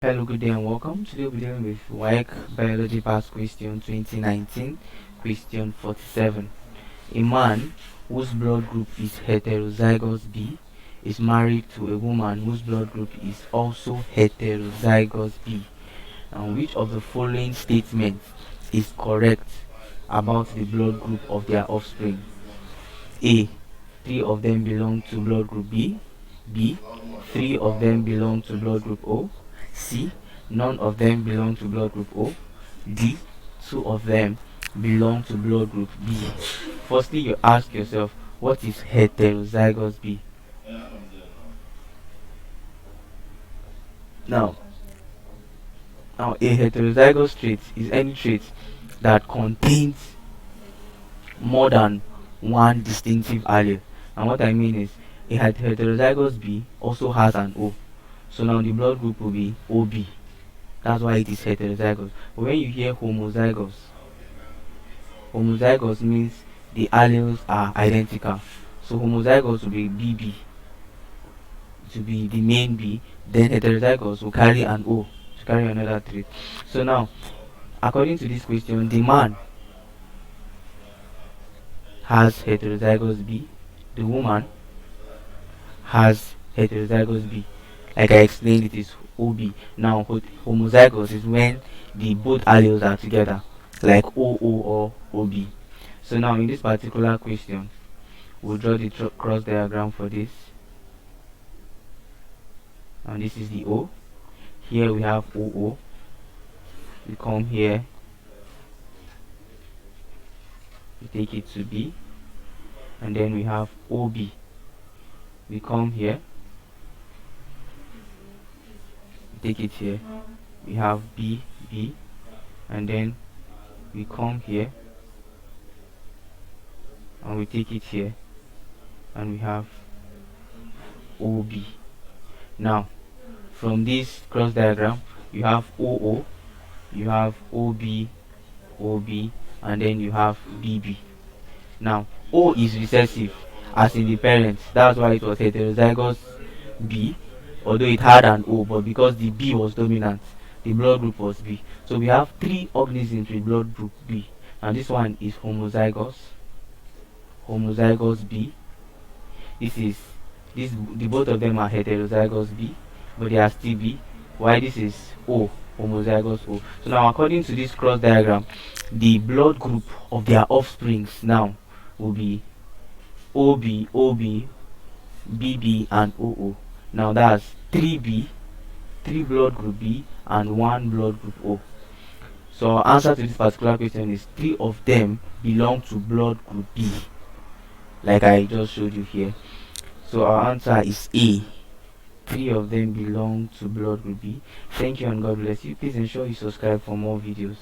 Hello, good day and welcome. Today we'll be dealing with WAEC Biology Past Question 2019, question 47. A man whose blood group is heterozygous B is married to a woman whose blood group is also heterozygous B. And which of the following statements is correct about the blood group of their offspring? A. Three of them belong to blood group B. B. Three of them belong to blood group O. C. None of them belong to blood group O. D. Two of them belong to blood group B. Firstly, you ask yourself, what is heterozygous B? Now, now a heterozygous trait is any trait that contains more than one distinctive allele. And what I mean is, a heterozygous B also has an O. So now the blood group will be OB. That's why it is heterozygous. But when you hear homozygous, homozygous means the alleles are identical. So homozygous will be BB, to be the main B. Then heterozygous will carry an O, to carry another trait. So now, according to this question, the man has heterozygous B, the woman has heterozygous B. Like I explained, it is OB. Now homozygous is when the both alleles are together, like OO or OB. So now in this particular question, we'll draw the cross diagram for this. And this is the O. Here we have OO. We come here, we take it to B, and then we have OB. We come here, take it here, we have B, and then we come here and we take it here and we have OB. Now from this cross diagram, you have OO, you have OB, and then you have BB. Now O is recessive, as in the parents. That's why it was heterozygous B, although it had an O, but because the B was dominant, the blood group was B. So we have three organisms with blood group B, and this one is homozygous B. The both of them are heterozygous B, but they are still B. Why this is O, homozygous O. So now according to this cross diagram, the blood group of their offsprings now will be OB, BB, and OO. Now that's 3B, 3 blood group B, and 1 blood group O. So our answer to this particular question is 3 of them belong to blood group B, like I just showed you here. So our answer is A. 3 of them belong to blood group B. Thank you and God bless you. Please ensure you subscribe for more videos.